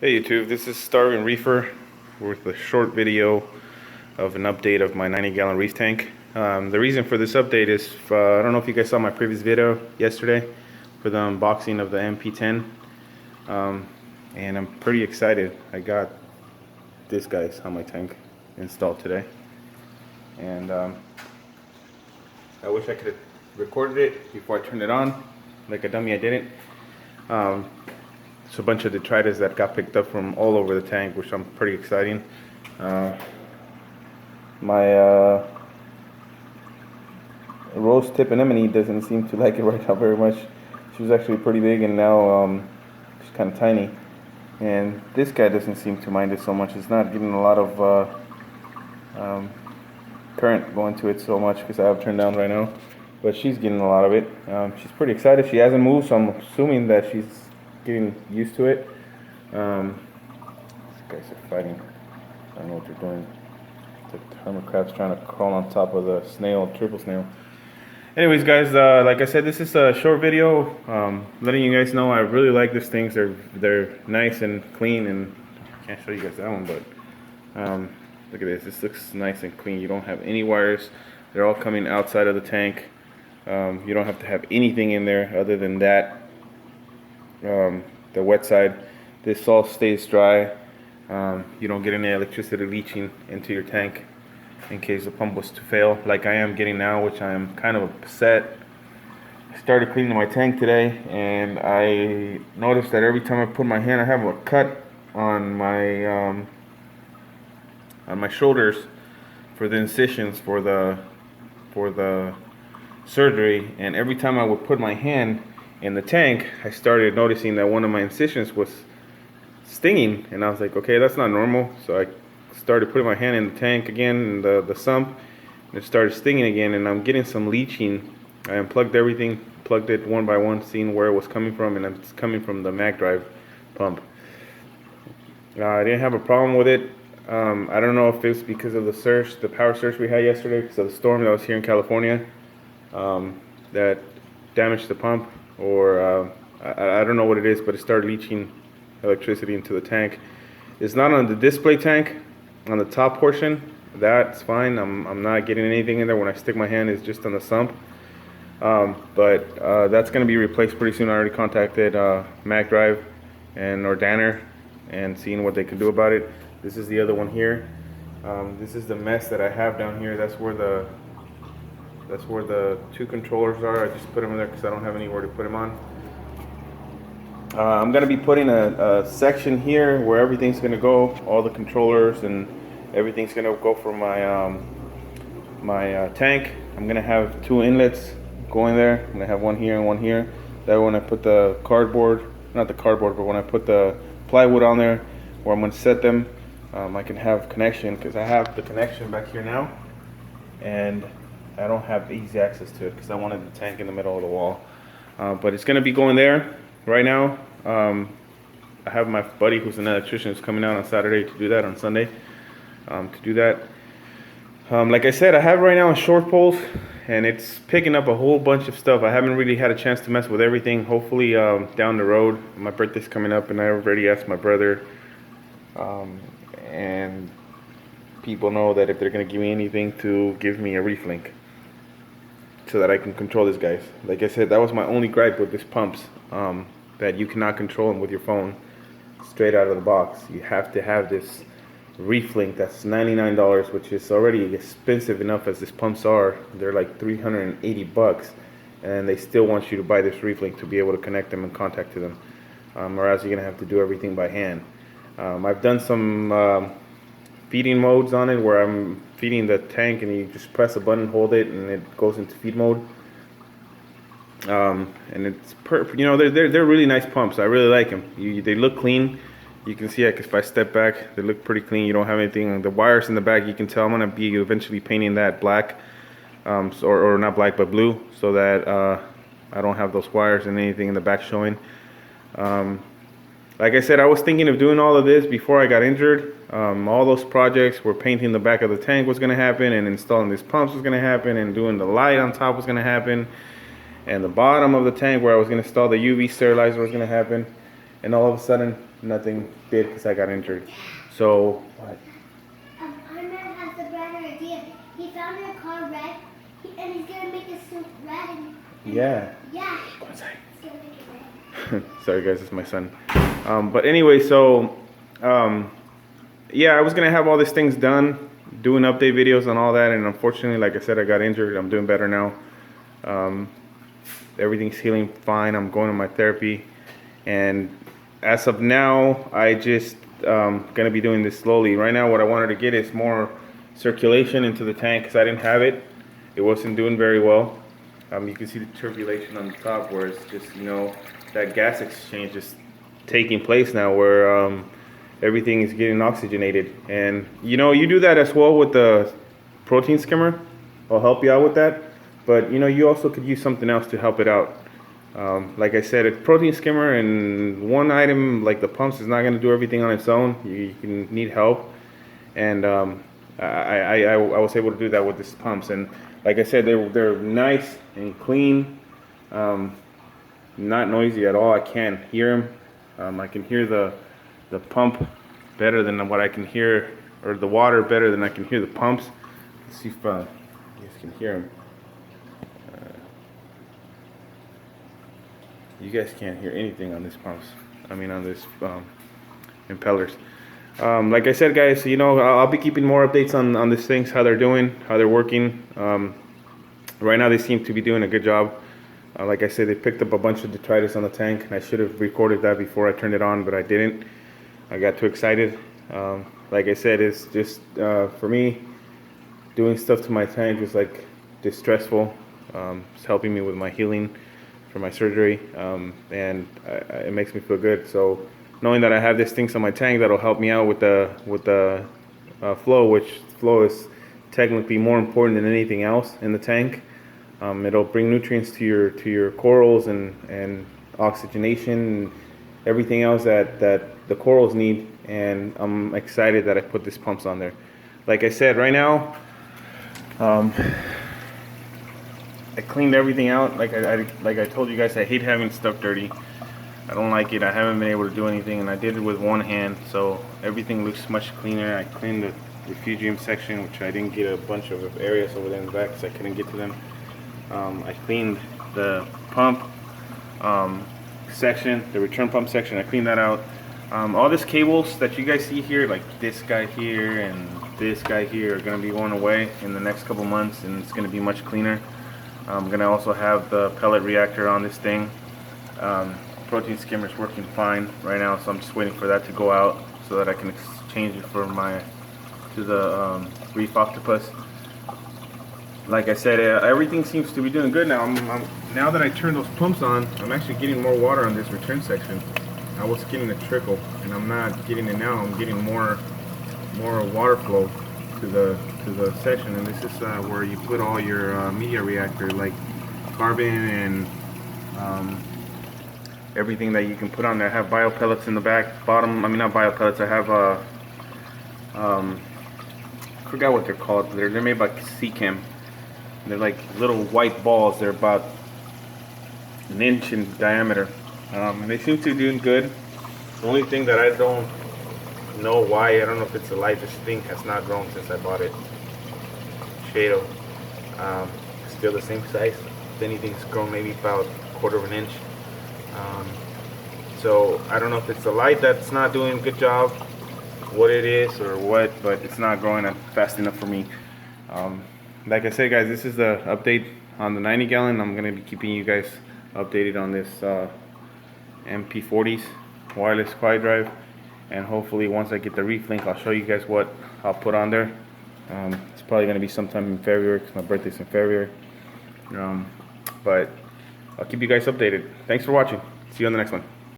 Hey YouTube, this is Starving Reefer with a short video of an update of my 90-gallon reef tank. The reason for this update is, I don't know if you guys saw my previous video yesterday for the unboxing of the MP10, and I'm pretty excited. I got this guy's on my tank installed today, and I wish I could have recorded it before I turned it on. Like a dummy, I didn't. It's a bunch of detritus that got picked up from all over the tank, which I'm pretty exciting. My rose tip anemone doesn't seem to like it right now very much. She was actually pretty big, and now she's kind of tiny. And this guy doesn't seem to mind it so much. It's not getting a lot of current going to it so much because I have it turned down right now. But she's getting a lot of it. She's pretty excited. She hasn't moved, so I'm assuming that she's getting used to it. These guys are fighting. I don't know what they're doing. The hermit crab's trying to crawl on top of the snail, triple snail. Anyways, guys, like I said, this is a short video, letting you guys know I really like these things. They're nice and clean, and I can't show you guys that one, but look at this. This looks nice and clean. You don't have any wires. They're all coming outside of the tank. You don't have to have anything in there other than that. The wet side, this all stays dry. You don't get any electricity leaching into your tank in case the pump was to fail, like I am getting now, which I am kind of upset. I started cleaning my tank today, and I noticed that every time I put my hand, I have a cut on my shoulders for the incisions for the surgery, and every time I would put my hand in the tank, I started noticing that one of my incisions was stinging, and I was like, okay, that's not normal. So I started putting my hand in the tank again, in the sump, and it started stinging again, and I'm getting some leaching. I unplugged everything, plugged it one by one, seeing where it was coming from, and it's coming from the mag drive pump. I didn't have a problem with it. I don't know if it's because of the power surge we had yesterday, because of the storm that was here in California, that damaged the pump, or I don't know what it is, but it started leaching electricity into the tank. It's not on the display tank, on the top portion. That's fine. I'm not getting anything in there. When I stick my hand, it's just on the sump. But that's going to be replaced pretty soon. I already contacted Mag Drive and Danner and seeing what they can do about it. This is the other one here. This is the mess that I have down here. That's where the two controllers are. I just put them in there because I don't have anywhere to put them on. I'm going to be putting a section here where everything's going to go, all the controllers and everything's going to go for my tank. I'm going to have two inlets going there. I'm going to have one here and one here. That when I put the cardboard, not the cardboard, but when I put the plywood on there where I'm going to set them, I can have connection, because I have the connection back here now, and I don't have easy access to it because I wanted the tank in the middle of the wall. But it's going to be going there. Right now, I have my buddy who's an electrician who's coming out on Saturday to do that, on Sunday to do that. Like I said, I have right now a short pulse, and it's picking up a whole bunch of stuff. I haven't really had a chance to mess with everything. Hopefully down the road. My birthday's coming up, and I already asked my brother, and people know that if they're going to give me anything, to give me a reef link so that I can control these guys. Like I said, that was my only gripe with these pumps, that you cannot control them with your phone straight out of the box. You have to have this reef link that's $99, which is already expensive enough as these pumps are. They're like $380, and they still want you to buy this reef link to be able to connect them and contact to them, or else you're gonna have to do everything by hand. I've done some feeding modes on it where I'm feeding the tank, and you just press a button, hold it, and it goes into feed mode. And it's they're really nice pumps. I really like them. They look clean. You can see if I step back, they look pretty clean. You don't have anything. The wires in the back, you can tell I'm gonna be eventually painting that black, or not black but blue, so that I don't have those wires and anything in the back showing. Like I said, I was thinking of doing all of this before I got injured. All those projects where painting the back of the tank was going to happen, and installing these pumps was going to happen, and doing the light on top was going to happen, and the bottom of the tank where I was going to install the UV sterilizer was going to happen. and all of a sudden nothing did because I got injured. So what? Iron Man has the brighter idea. He found a car red, and he's gonna make his suit red. Yeah. Yeah. Go inside. He's gonna make it red. Sorry guys, it's my son. But anyway, so yeah, I was gonna have all these things done, doing update videos and all that, and unfortunately, like I said, I got injured. I'm doing better now. Everything's healing fine. I'm going to my therapy, and as of now, I just gonna be doing this slowly. Right now, what I wanted to get is more circulation into the tank because I didn't have it. It wasn't doing very well. You can see the turbulation on the top where it's just, you know, that gas exchange is taking place now where everything is getting oxygenated. And you know, you do that as well with the protein skimmer. I'll help you out with that. But you know, you also could use something else to help it out. Like I said, a protein skimmer and one item like the pumps is not going to do everything on its own. You can need help. And I was able to do that with these pumps. And like I said, they're nice and clean. Not noisy at all. I can't hear them. I can hear the pump better than what I can hear, or the water better than I can hear the pumps. Let's see if you guys can hear them. You guys can't hear anything on these pumps. I mean, on this impellers. Like I said, guys, you know, I'll be keeping more updates on these things, how they're doing, how they're working. Right now, they seem to be doing a good job. Like I said, they picked up a bunch of detritus on the tank, and I should have recorded that before I turned it on, but I didn't. I got too excited. Like I said, it's just, for me, doing stuff to my tank is like distressful. It's helping me with my healing for my surgery, and it makes me feel good. So knowing that I have these things on my tank that'll help me out with the flow, which flow is technically more important than anything else in the tank. It'll bring nutrients to your corals and oxygenation and everything else that the corals need. And I'm excited that I put these pumps on there. Like I said, right now, I cleaned everything out. Like I told you guys, I hate having stuff dirty. I don't like it. I haven't been able to do anything, and I did it with one hand, so everything looks much cleaner. I cleaned the refugium section, which I didn't get a bunch of areas over there in the back because I couldn't get to them. I cleaned the pump section, the return pump section. I cleaned that out. All these cables that you guys see here, like this guy here and this guy here, are going to be going away in the next couple months, and it's going to be much cleaner. I'm going to also have the pellet reactor on this thing. Protein skimmer is working fine right now, so I'm just waiting for that to go out so that I can exchange it for to the reef octopus. Like I said, everything seems to be doing good now. Now that I turned those pumps on, I'm actually getting more water on this return section. I was getting a trickle, and I'm not getting it now. I'm getting more water flow to the section, and this is where you put all your media reactor, like carbon and everything that you can put on there. I have bio pellets in the back bottom. I mean, not bio pellets. I have I forgot what they're called. They're made by Seachem. They're like little white balls. They're about an inch in diameter. And they seem to be doing good. The only thing that I don't know why, I don't know if it's a light, this thing has not grown since I bought it. Shado. Still the same size. If anything's grown maybe about a quarter of an inch. So I don't know if it's the light that's not doing a good job, what it is or what, but it's not growing fast enough for me. Like I said, guys, this is the update on the 90 gallon. I'm going to be keeping you guys updated on this MP40s wireless quiet drive, and hopefully once I get the reef link, I'll show you guys what I'll put on there. It's probably going to be sometime in February because my birthday's in February. But I'll keep you guys updated. Thanks for watching. See you on the next one.